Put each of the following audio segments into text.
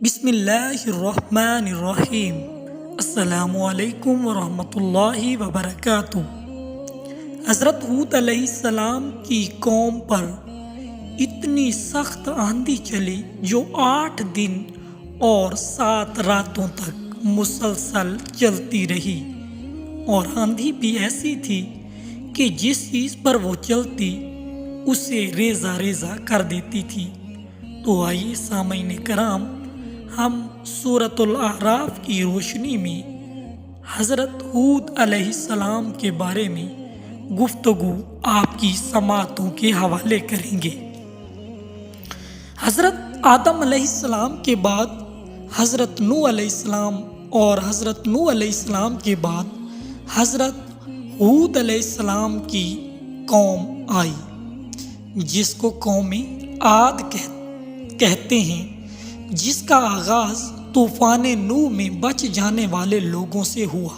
بسم اللہ الرحمن الرحیم۔ السلام علیکم ورحمۃ اللہ وبرکاتہ۔ حضرت ہود علیہ السلام کی قوم پر اتنی سخت آندھی چلی جو 8 دن اور 7 راتوں تک مسلسل چلتی رہی، اور آندھی بھی ایسی تھی کہ جس چیز پر وہ چلتی اسے ریزہ ریزہ کر دیتی تھی۔ تو آئیے سامعین کرام، ہم سورۃ الاعراف کی روشنی میں حضرت ہود علیہ السلام کے بارے میں گفتگو آپ کی سماعتوں کے حوالے کریں گے۔ حضرت آدم علیہ السلام کے بعد حضرت نوح علیہ السلام، اور حضرت نوح علیہ السلام کے بعد حضرت ہود علیہ السلام کی قوم آئی، جس کو قوم عاد کہتے ہیں، جس کا آغاز طوفان نوح میں بچ جانے والے لوگوں سے ہوا۔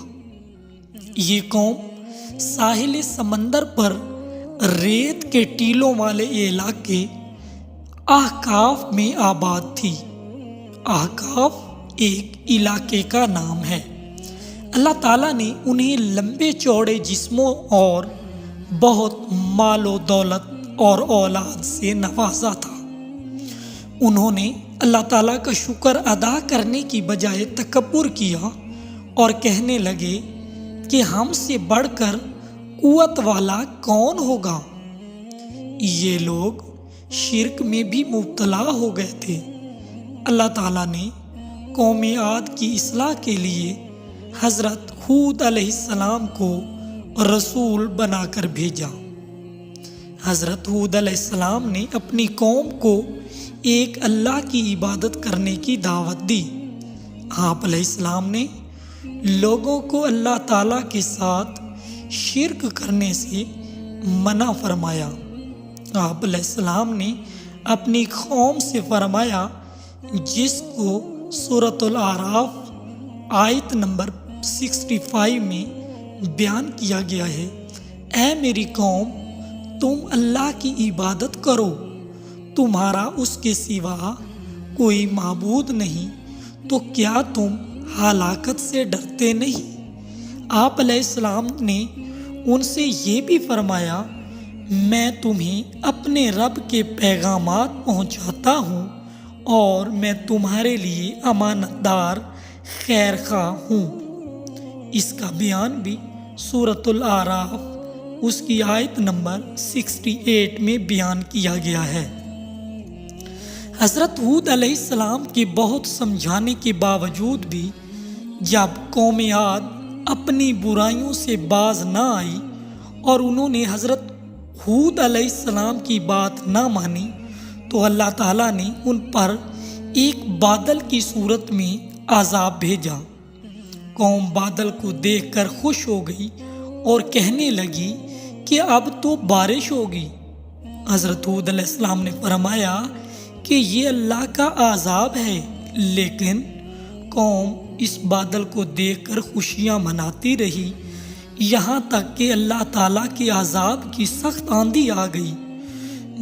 یہ قوم ساحل سمندر پر ریت کے ٹیلوں والے علاقے احقاف میں آباد تھی۔ احقاف ایک علاقے کا نام ہے۔ اللہ تعالیٰ نے انہیں لمبے چوڑے جسموں اور بہت مال و دولت اور اولاد سے نوازا تھا۔ انہوں نے اللہ تعالیٰ کا شکر ادا کرنے کی بجائے تکبر کیا اور کہنے لگے کہ ہم سے بڑھ کر قوت والا کون ہوگا۔ یہ لوگ شرک میں بھی مبتلا ہو گئے تھے۔ اللہ تعالیٰ نے قوم عاد کی اصلاح کے لیے حضرت ہود علیہ السلام کو رسول بنا کر بھیجا۔ حضرت ہود علیہ السلام نے اپنی قوم کو ایک اللہ کی عبادت کرنے کی دعوت دی۔ آپ علیہ السلام نے لوگوں کو اللہ تعالیٰ کے ساتھ شرک کرنے سے منع فرمایا۔ آپ علیہ السلام نے اپنی قوم سے فرمایا، جس کو سورۃ الاعراف آیت نمبر 65 میں بیان کیا گیا ہے، اے میری قوم، تم اللہ کی عبادت کرو، تمہارا اس کے سوا کوئی معبود نہیں، تو کیا تم ہلاکت سے ڈرتے نہیں؟ آپ علیہ السلام نے ان سے یہ بھی فرمایا، میں تمہیں اپنے رب کے پیغامات پہنچاتا ہوں، اور میں تمہارے لیے امانت دار خیر خواہ ہوں۔ اس کا بیان بھی سورۃ الاعراف اس کی آیت نمبر 68 میں بیان کیا گیا ہے۔ حضرت ہود علیہ السلام کے بہت سمجھانے کے باوجود بھی جب قوم عاد اپنی برائیوں سے باز نہ آئی اور انہوں نے حضرت ہود علیہ السلام کی بات نہ مانی، تو اللہ تعالیٰ نے ان پر ایک بادل کی صورت میں عذاب بھیجا۔ قوم بادل کو دیکھ کر خوش ہو گئی اور کہنے لگی کہ اب تو بارش ہوگی۔ حضرت ہود علیہ السلام نے فرمایا کہ یہ اللہ کا عذاب ہے، لیکن قوم اس بادل کو دیکھ کر خوشیاں مناتی رہی، یہاں تک کہ اللہ تعالیٰ کے عذاب کی سخت آندھی آ گئی،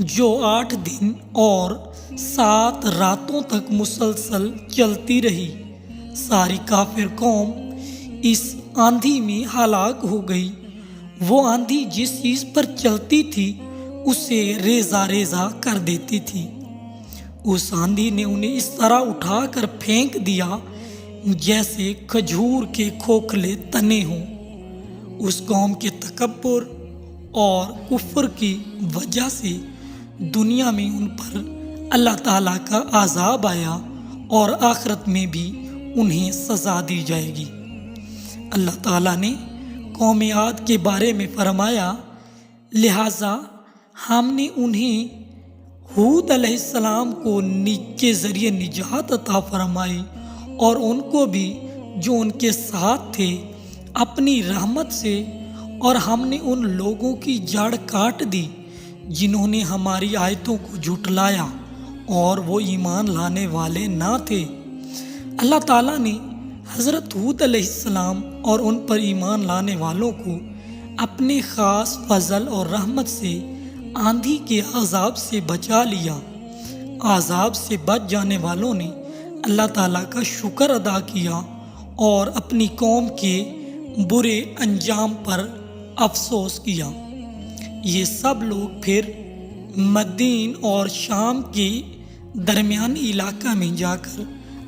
جو 8 دن اور 7 راتوں تک مسلسل چلتی رہی۔ ساری کافر قوم اس آندھی میں ہلاک ہو گئی۔ وہ آندھی جس چیز پر چلتی تھی اسے ریزہ ریزہ کر دیتی تھی۔ اس آندھی نے انہیں اس طرح اٹھا کر پھینک دیا جیسے کھجور کے کھوکھلے تنے ہوں۔ اس قوم کے تکبر اور کفر کی وجہ سے دنیا میں ان پر اللہ تعالیٰ کا عذاب آیا، اور آخرت میں بھی انہیں سزا دی جائے گی۔ اللہ تعالیٰ نے قوم عاد کے بارے میں فرمایا، لہٰذا ہم نے انہیں ہود علیہ السلام کے ذریعے نجات عطا فرمائی، اور ان کو بھی جو ان کے ساتھ تھے اپنی رحمت سے، اور ہم نے ان لوگوں کی جڑ کاٹ دی جنہوں نے ہماری آیتوں کو جھٹلایا اور وہ ایمان لانے والے نہ تھے۔ اللہ تعالیٰ نے حضرت ہود علیہ السلام اور ان پر ایمان لانے والوں کو اپنے خاص فضل اور رحمت سے آندھی کے عذاب سے بچا لیا۔ عذاب سے بچ جانے والوں نے اللہ تعالیٰ کا شکر ادا کیا اور اپنی قوم کے برے انجام پر افسوس کیا۔ یہ سب لوگ پھر مدین اور شام کے درمیانی علاقہ میں جا کر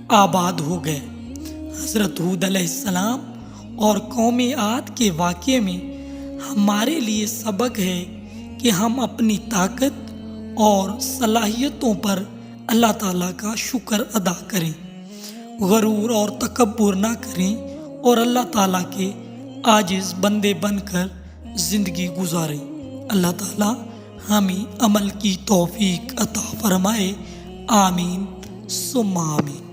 آباد ہو گئے۔ حضرت ہود علیہ السلام اور قوم عاد کے واقعے میں ہمارے لیے سبق ہے کہ ہم اپنی طاقت اور صلاحیتوں پر اللہ تعالیٰ کا شکر ادا کریں، غرور اور تکبر نہ کریں اور اللہ تعالیٰ کے عاجز بندے بن کر زندگی گزاریں۔ اللہ تعالیٰ ہمیں عمل کی توفیق عطا فرمائے، آمین ثم آمین۔